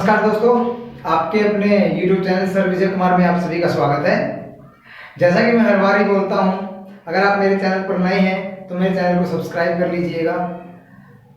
नमस्कार दोस्तों, आपके अपने YouTube channel sir Vijay Kumar में आप सभी का स्वागत है। जैसा कि मैं हर बार ही बोलता हूं, अगर आप मेरे चैनल पर नए हैं तो मेरे चैनल को सब्सक्राइब कर लीजिएगा,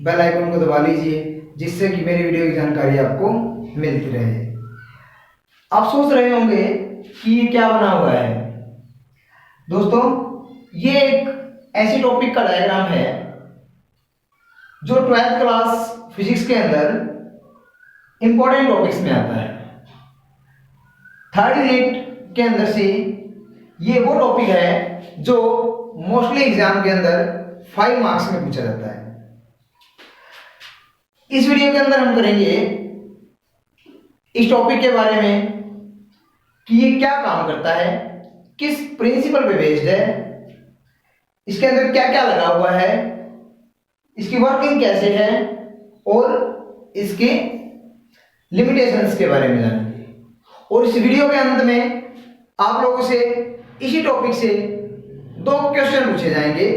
बेल आइकन को दबा लीजिए, जिससे कि मेरी वीडियो की जानकारी आपको मिलती रहे। आप सोच रहे होंगे कि ये क्या बना हुआ है। दोस्तों, ये एक ऐसी टॉपिक का डायग्राम है जो 12th क्लास फिजिक्स के अंदर इंपॉर्टेंट टॉपिक्स में आता है। थर्ड यूनिट के अंदर से ये वो टॉपिक है जो मोस्टली एग्जाम के अंदर 5 मार्क्स में पूछा जाता है। इस वीडियो के अंदर हम करेंगे इस टॉपिक के बारे में कि ये क्या काम करता है, किस प्रिंसिपल पे बेस्ड है, इसके अंदर क्या क्या लगा हुआ है, इसकी वर्किंग कैसे है और इसके लिमिटेशंस के बारे में जानेंगे। और इस वीडियो के अंत में आप लोगों से इसी टॉपिक से 2 क्वेश्चन पूछे जाएंगे।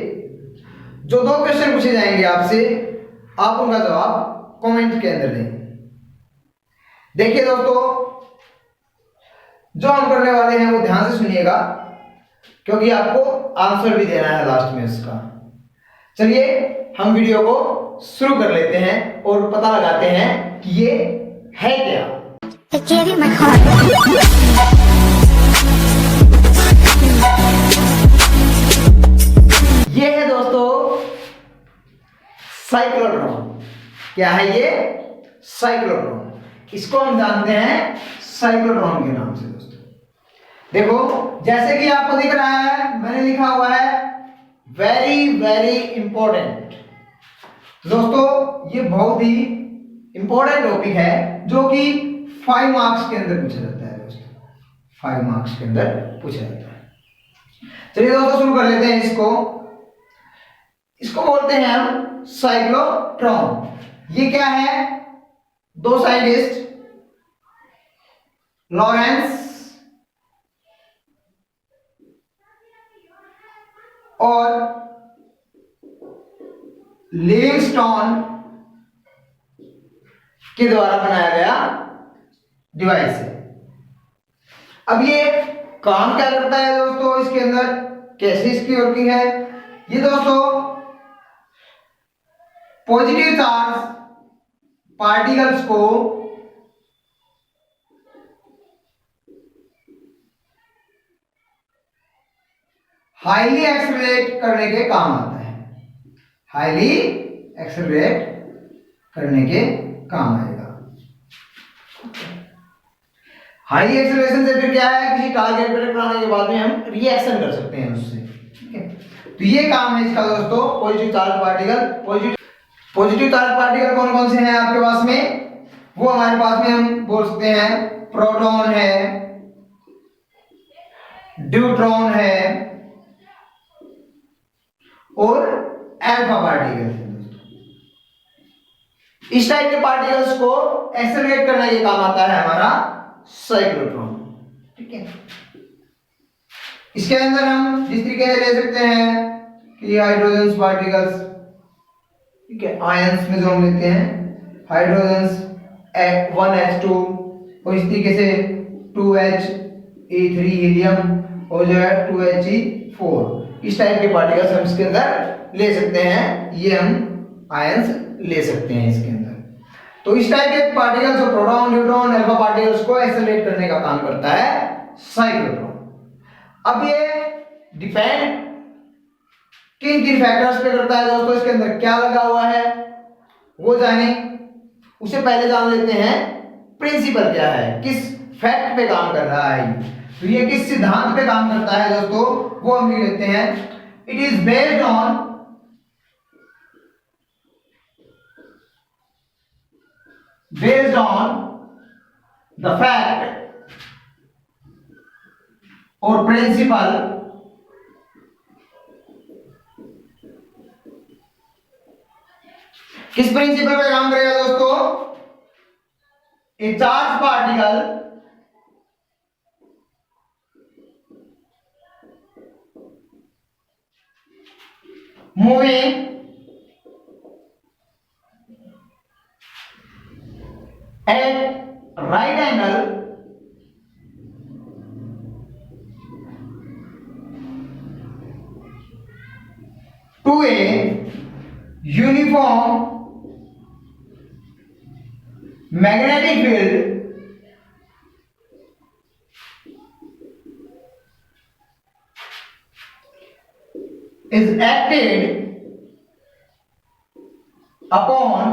जो 2 क्वेश्चन पूछे जाएंगे आपसे, आप उनका जवाब कमेंट के अंदर दें। देखिए दोस्तों, जो हम करने वाले हैं वो ध्यान से सुनिएगा, क्योंकि आपको आंसर भी देना है लास्ट में इसका। चलिए हम वीडियो को शुरू कर लेते हैं और पता लगाते हैं कि ये है क्या। ये है दोस्तों साइक्लोट्रॉन। क्या है ये? साइक्लोट्रॉन। इसको हम जानते हैं साइक्लोट्रॉन के नाम से। दोस्तों देखो, जैसे कि आपको दिख रहा है, मैंने लिखा हुआ है वेरी वेरी इंपॉर्टेंट। दोस्तों ये बहुत ही इंपॉर्टेंट टॉपिक है जो कि 5 मार्क्स के अंदर पूछा जाता है। दोस्तों 5 मार्क्स के अंदर पूछा जाता है। चलिए दोस्तों शुरू कर लेते हैं इसको बोलते हैं हम साइक्लोट्रॉन। ये क्या है? 2 साइंटिस्ट लॉरेंस और लिविंगस्टोन के द्वारा बनाया गया डिवाइस है। अब ये काम क्या करता है दोस्तों, इसके अंदर कैसे इसकी वर्किंग है? ये दोस्तों पॉजिटिव चार्ज पार्टिकल्स को हाईली एक्सेलरेट करने के काम आता है। हाईली एक्सेलरेट करने के काम आएगा। हाई एक्सेलरेशन से फिर क्या है, किसी टारगेट पर टकराने के बाद में हम रिएक्शन कर सकते हैं उससे। ठीक है, तो ये काम है इसका दोस्तों, positive charge particle. Positive charge particle कौन कौन से हैं आपके पास में? वो हमारे पास में हम बोल सकते हैं प्रोटॉन है, न्यूट्रॉन है और अल्फा पार्टिकल है। इस टाइप के पार्टिकल्स को एक्सेलरेट करने के काम आता है हमारा साइक्लोट्रॉन। ठीक है, इसके अंदर हम जिस तरीके से ले सकते हैं कि हाइड्रोजन पार्टिकल्स, ठीक है, आयंस में जो हम लेते हैं हाइड्रोजन 1H2 और इस तरीके से 2He3 हीलियम और जो है 2He4, इस टाइप के पार्टिकल्स हम इसके अंदर ले सकते हैं। ये हम आयंस ले सकते हैं इसके अंदर। तो इस टाइप के पार्टिकल्स, जो प्रोटॉन, न्यूट्रॉन, अल्फा पार्टिकल्स को एक्सेलरेट करने का काम करता है साइक्लोट्रॉन। अब ये डिपेंड किन किन फैक्टर्स पे करता है दोस्तों, इसके अंदर क्या लगा हुआ है वो जाने, उसे पहले जान लेते हैं प्रिंसिपल क्या है, किस फैक्ट पे काम कर रहा है। तो ये किस सिद्धांत पे काम करता है दोस्तों, वो हम लिख लेते हैं। It is based on the fact or principle किस प्रिंसिपल पे काम करेगा दोस्तों? ए charge particle moving at right angle to a uniform magnetic field is acted upon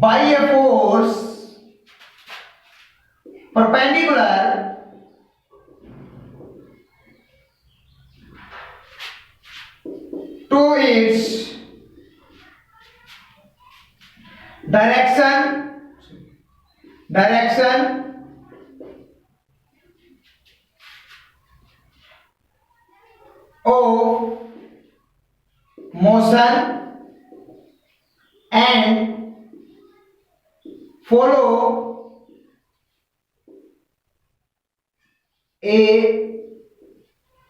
by a force perpendicular to its direction of motion and follow a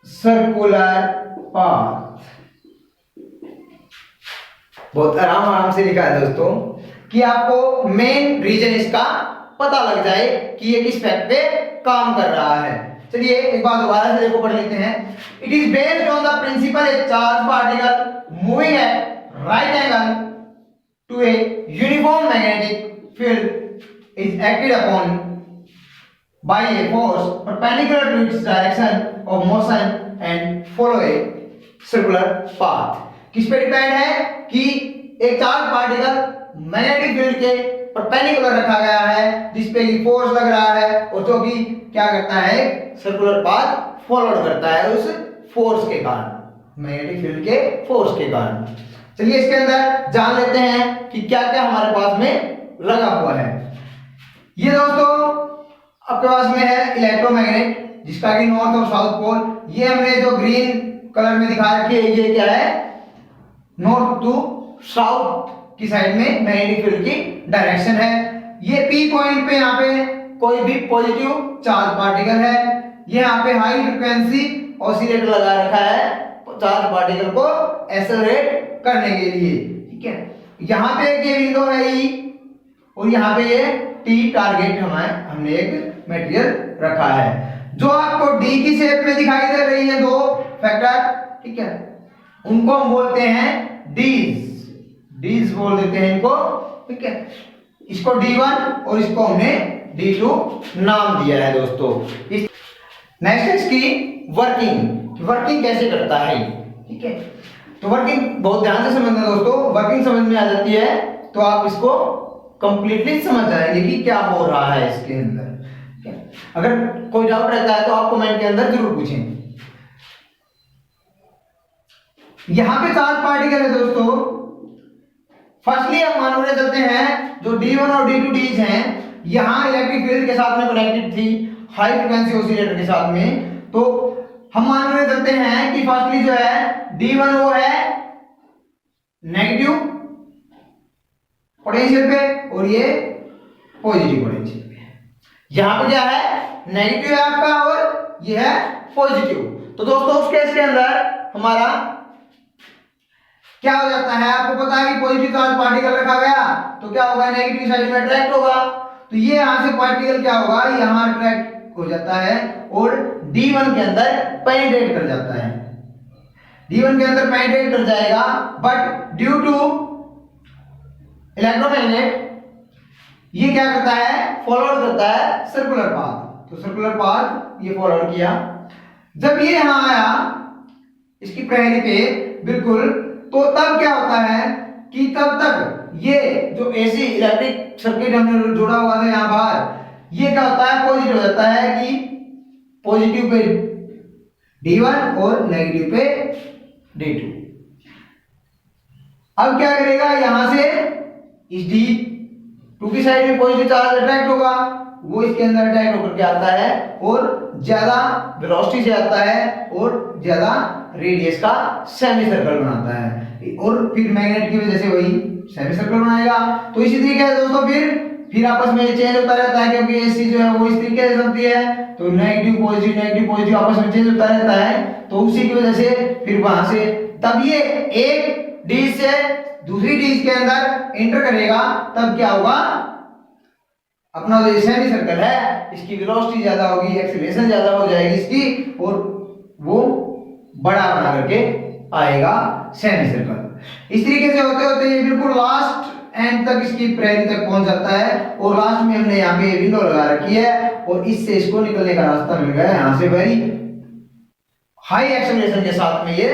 circular path। बहुत आराम से लिखा है दोस्तों कि आपको मेन रीजन इसका पता लग जाए कि ये किस फैक्ट पे काम कर रहा है। चलिए एक बार दोबारा से देखो पढ़ लेते हैं। It is based on the principle a charge particle moving at right angle to a uniform magnetic field is acted upon by a force perpendicular to its direction of motion and follow a circular path। किस पे depend है कि एक charge particle magnetic field के perpendicular रखा गया है जिसपे की फोर्स लग रहा है और जो कि क्या करता है सर्कुलर पाथ फॉलोड करता है उस फोर्स के कारण, मैग्नेटिक फील्ड के फोर्स के कारण। चलिए इसके अंदर जान लेते हैं कि क्या क्या हमारे पास में लगा हुआ है। ये दोस्तों आपके पास में है इलेक्ट्रोमैग्नेट जिसका कि नॉर्थ और साउथ पोल। ये हमने जो ग्रीन कलर में दिखा रखी है ये क्या है नॉर्थ टू साउथ की साइड में मैग्नेटिक फील्ड की डायरेक्शन है। ये पी पॉइंट पे यहाँ पे कोई भी पॉजिटिव चार्ज पार्टिकल है। ये यहाँ पे हाई फ्रिक्वेंसी ऑसिलेटर लगा रखा है चार्ज पार्टिकल को एक्सेलरेट करने के लिए, ठीक है। यहाँ पे एक ये विंडो है ई और यहाँ पे ये टी टारगेट हमने एक मटेरियल रखा है जो आपको डी की शेप में दिखाई दे रही है दो फैक्टर, ठीक है। उनको हम बोलते हैं डीज बोल देते हैं इनको, ठीक है। इसको D1 और इसको हमने D2 नाम दिया है दोस्तों। नेक्स्ट इसकी वर्किंग कैसे करता है, ठीक है। तो वर्किंग बहुत ध्यान से समझना दोस्तों, वर्किंग समझ में आ जाती है तो आप इसको कंप्लीटली समझ जाएंगे कि क्या हो रहा है इसके अंदर। अगर कोई डाउट रहता है तो आप कमेंट के अंदर जरूर पूछें। यहां पे चार्ज पार्टिकल है दोस्तों। फर्स्टली हम मान रहे चलते हैं जो D1 और D2 डीज हैं यहां इलेक्ट्रिक फील्ड के साथ में कनेक्टेड थी हाई फ्रीक्वेंसी ऑसिलेटर के साथ में। तो हम मान रहे चलते हैं कि फर्स्टली जो है D1 वो है नेगेटिव पोटेंशियल पे और ये पॉजिटिव पोटेंशियल पे। यहां पे क्या है नेगेटिव है आपका और ये है पॉजिटिव। तो दोस्तों उस केस के अंदर हमारा क्या हो जाता है आपको पता है कि पॉजिटिव चार्ज पार्टिकल रखा गया तो क्या होगा नेगेटिव साइड में अट्रैक्ट होगा। तो ये यहां से पार्टिकल क्या होगा यहां अट्रैक्ट हो जाता है और D1 के अंदर पेनिट्रेट कर जाता है। D1 के अंदर पेनिट्रेट कर जाएगा बट ड्यू टू इलेक्ट्रोमैग्नेट ये क्या करता है फॉलोड करता है सर्कुलर पाथ। तो सर्कुलर पाथ ये फॉलोड किया। जब ये यहां आया इसकी प्रहरी पे बिल्कुल तो तब क्या होता है कि तब तक ये जो एसी इलेक्ट्रिक सर्किट हमने जोड़ा हुआ था यहां बाहर ये क्या होता है पॉजिटिव हो जाता है कि पॉजिटिव पे D1 और नेगेटिव पे D2। अब क्या करेगा यहां से इस D2 की साइड में पॉजिटिव चार्ज अट्रैक्ट होगा वो इसके अंदर अटैक होकर के आता है और ज्यादा वेलोसिटी से आता है और ज्यादा रेडियस का सेमी सर्कल बनाता है और फिर मैग्नेट की वजह से वही सेमी सर्कल बनाएगा। तो इसी तरीके से दोस्तों फिर आपस में चेंज होता रहता है क्योंकि एसी जो है वो इस तरीके से चलती है तो नेगेटिव पॉजिटिव आपस में चेंज होता रहता है। तो उसी की वजह से फिर वहां से तब ये एक डिश से दूसरी डिश के अंदर एंटर करेगा तब क्या होगा अपना जो सेमी सर्कल है इसकी वेलोसिटी ज्यादा होगी, एक्सीलरेशन ज्यादा हो जाएगी इसकी, और वो बड़ा बना करके आएगा सेमी सर्कल। इस तरीके से होते होते ये बिल्कुल लास्ट एंड तक इसकी प्रैरी तक पहुंच जाता है, और लास्ट में हमने यहाँ पे विंडो लगा रखी है, और इससे इसको निकलने का रास्ता मिल गया यहाँ से वेरी हाई एक्सेलरेशन के साथ में ये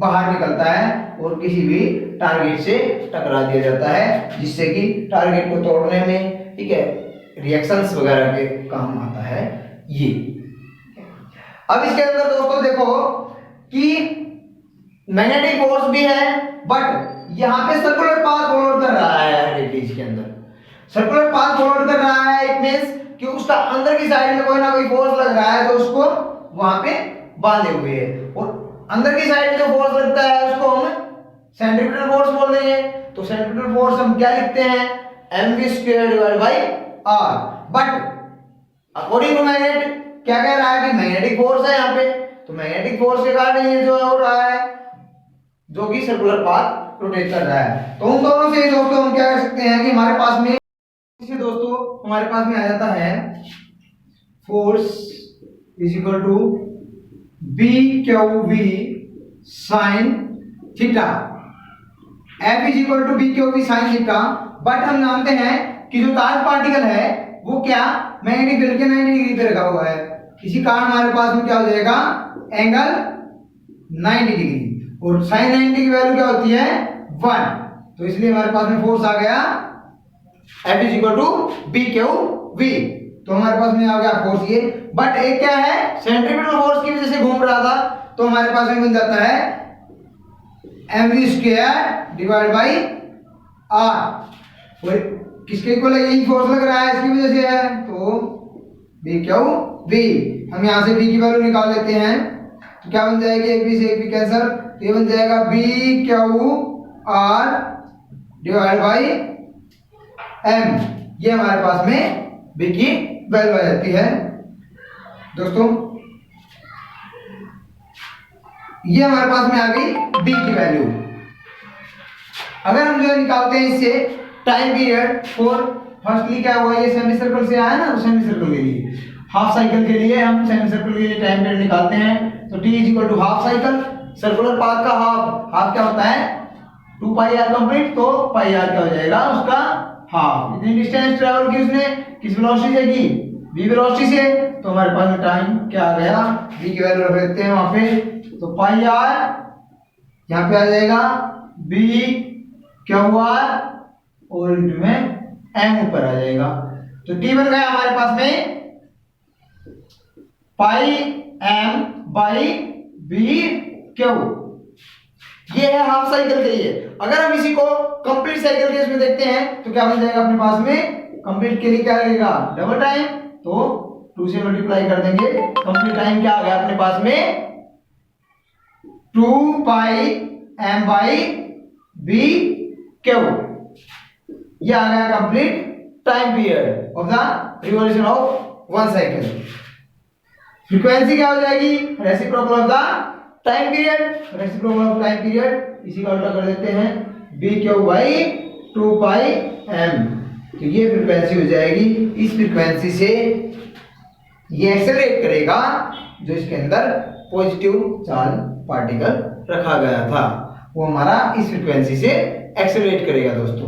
बाहर निकलता है और किसी भी टारगेट से टकरा दिया जाता है, जिससे कि टारगेट को तोड़ने में, ठीक है, रिएक्शंस वगैरह के काम आता है ये। अब इसके अंदर दोस्तों देखो कि मैग्नेटिक फोर्स भी है, बट यहाँ पे सर्कुलर पाथ फॉरवर्ड कर रहा है रेडियस के अंदर, सर्कुलर पाथ फॉरवर्ड कर रहा है। इट मींस कि उसका अंदर की साइड में कोई ना कोई फोर्स लग रहा है तो उसको वहां पे बांधे हुए है, और अंदर की साइड में जो फोर्स लगता है उसको हम सेंट्रीपिटल फोर्स बोल देंगे। तो सेंट्रीपिटल फोर्स हम क्या लिखते हैं, mv² divide by r। But according to magnet क्या कह रहा है कि मैग्नेटिक फोर्स है यहाँ पे, तो मैग्नेटिक फोर्स के कारण ये जो हो रहा है जो कि सर्कुलर पाथ रोटेट कर रहा है। तो उन दोनों से दोस्तों हम क्या कर सकते हैं कि हमारे पास में इससे दोस्तों हमारे पास में आ जाता है force is equal to BQV sine theta, F is equal to BQV sine theta. But हम जानते हैं कि जो चार्ज पार्टिकल है वो क्या मैग्नेटिक फील्ड के 90 डिग्री पे रखा हुआ है, इसी कारण हमारे पास में क्या हो जाएगा एंगल 90 डिग्री, और साइन 90 की वैल्यू क्या होती है 1, तो इसलिए हमारे पास में फोर्स आ गया F is equal to BQV। तो हमारे पास में आ गया फोर्स ये, बट एक क्या है सेंट्रीपिटल फोर्स की वजह से घूम रहा था, तो हमारे पास में बन जाता है mv² डिवाइड बाई r, और किसके इक्वल है यही फोर्स लग रहा है इसकी वजह से है, तो BQV। हम यहां से B की वैल्यू निकाल लेते हैं, तो क्या बन जाएगी, एक B से एक B कैंसिल, तो ये बन जाएगा BQR डिवाइड बाई M। ये हमारे पास में B की वैल्यू आ जाती है दोस्तों, ये हमारे पास में आ गई B की वैल्यू। अगर हम जो है निकालते हैं इससे टाइम पीरियड फॉर, फर्स्टली क्या हुआ ये सेमी सर्कल से आया ना, सेमी सर्कल के लिए हाफ साइकिल के लिए हम सेमी सर्कल के लिए टाइम पीरियड निकालते हैं, तो t is equal to half cycle, circular path का हाफ, हाफ क्या होता है 2 पाई r कंप्लीट, तो पाई r क्या हो जाएगा उसका हाफ। इतनी डिस्टेंस ट्रेवल की उसने किस वेलोसिटी से की, v वेलोसिटी से, तो हमारे पास में टाइम क्या आ गया, v की वैल्यू रख देते हैं वहां पे, तो पाई r यहाँ पे आ जाएगा BQR और इनमें m ऊपर आ जाएगा, तो t बन गया हमारे पास में पाई m बाई BQ। ये है हाफ साइकिल के लिए। अगर हम इसी को कंप्लीट साइकिल केस में देखते हैं तो क्या बन जाएगा अपने पास में, कंप्लीट के लिए क्या लगेगा डबल टाइम, तो 2 से मल्टीप्लाई कर देंगे, कंप्लीट टाइम क्या आ गया अपने पास में 2 पाई m बाई BQ। ये आ गया complete time period of the revolution of one cycle. Frequency क्या हो जाएगी, reciprocal of the time period, reciprocal of time period, इसी का उल्टा कर देते हैं BQ बाई 2 पाई m, तो ये फ्रीक्वेंसी हो जाएगी। इस फ्रीक्वेंसी से ये एक्सेलरेट करेगा जो इसके अंदर पॉजिटिव चार्ज पार्टिकल रखा गया था, वो हमारा इस फ्रीक्वेंसी से एक्सेलरेट करेगा दोस्तों।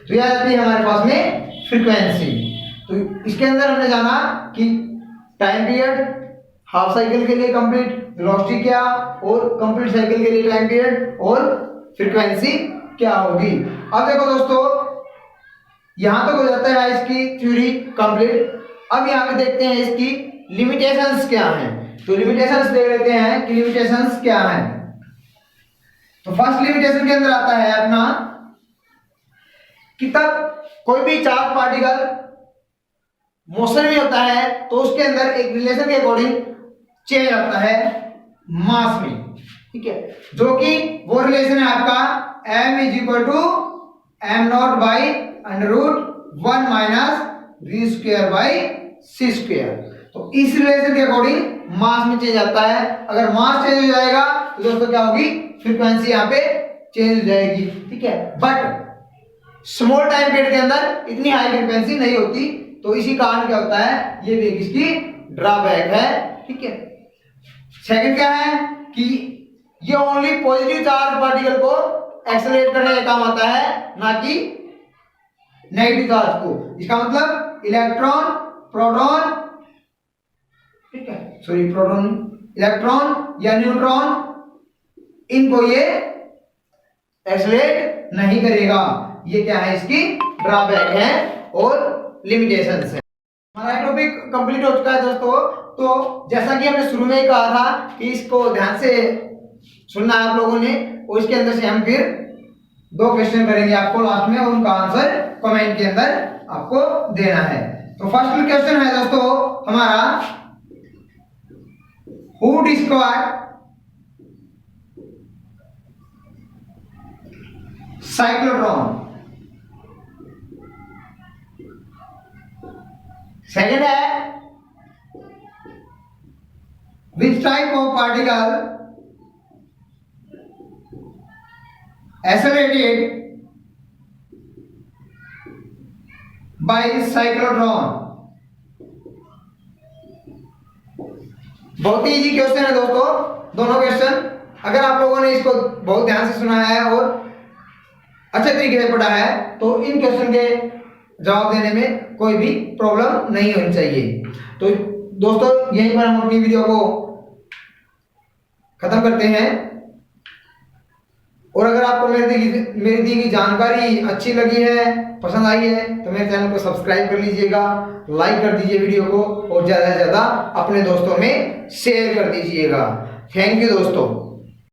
तो यह आती है हमारे पास में फ्रीक्वेंसी। तो इसके अंदर हमने जाना कि टाइम पीरियड हाफ साइकिल के लिए कंप्लीट वेलोसिटी क्या, और कंप्लीट साइकिल के लिए टाइम पीरियड और फ्रीक्वेंसी क्या होगी। अब देखो दोस्तों यहां तक हो जाता है इसकी थ्योरी कंप्लीट। अब यहां पे देखते हैं इसकी लिमिटेशंस क्या हैं, तो लिमिटेशंस देख लेते हैं कि लिमिटेशंस क्या हैं। तो फर्स्ट लिमिटेशन के अंदर आता है अपना कि तब कोई भी चार्ज पार्टिकल मोशन में होता है तो उसके अंदर एक रिलेशन के अकॉर्डिंग चेंज आता है मास में, ठीक है, जो कि वो रिलेशन है आपका m is equal to m0 by √1 minus v² by c²। तो इस रिलेशन के अकॉर्डिंग मास में चेंज आता है। अगर मास चेंज हो जाएगा तो दोस्तों क्या होगी, फ्रीक्वेंसी यहाँ पे चेंज हो जाएगी, ठीक है। बट स्मॉल टाइम पीरियड के अंदर इतनी हाई फ्रीक्वेंसी नहीं होती तो इसी कारण क्या होता है, ये भी एक इसकी ड्रॉबैक है। ठीक है, सेकंड क्या है कि ये ओनली पॉजिटिव चार्ज पार्टिकल को एक्सेलरेट करने का काम आता है, ना कि नेगेटिव चार्ज को। इसका मतलब इलेक्ट्रॉन, प्रोटॉन, ठीक है, सॉरी प्रोटॉन, इलेक्ट्रॉन या न्यूट्रॉन, इनको ये एक्सेलरेट नहीं करेगा। ये क्या है, इसकी ड्रॉबैक है और लिमिटेशंस है। हमारा टॉपिक कंप्लीट हो चुका है दोस्तों। तो जैसा कि हमने शुरू में ही कहा था कि इसको ध्यान से सुनना है आप लोगों ने, और इसके अंदर से हम फिर 2 क्वेश्चन करेंगे आपको लास्ट में, और उनका आंसर कमेंट के अंदर आपको देना है। तो फर्स्ट क्वेश्चन है दोस्तों हमारा, हु डिस्कवर्ड साइक्लोट्रॉन। सेकंड है, which type of particle accelerated by cyclotron। बहुत ही इजी क्वेश्चन है दोस्तों दोनों क्वेश्चन। अगर आप लोगों ने इसको बहुत ध्यान से सुना है और अच्छे तरीके से पढ़ा है तो इन क्वेश्चन के जवाब देने में कोई भी प्रॉब्लम नहीं होनी चाहिए। तो दोस्तों यहीं पर हम अपनी वीडियो को खत्म करते हैं। और अगर आपको मेरी दी गई जानकारी अच्छी लगी है, पसंद आई है, तो मेरे चैनल को सब्सक्राइब कर लीजिएगा, लाइक कर दीजिए वीडियो को, और ज़्यादा से ज़्यादा अपने दोस्तों में शेयर कर दीजिएगा। थैंक यू दोस्तों।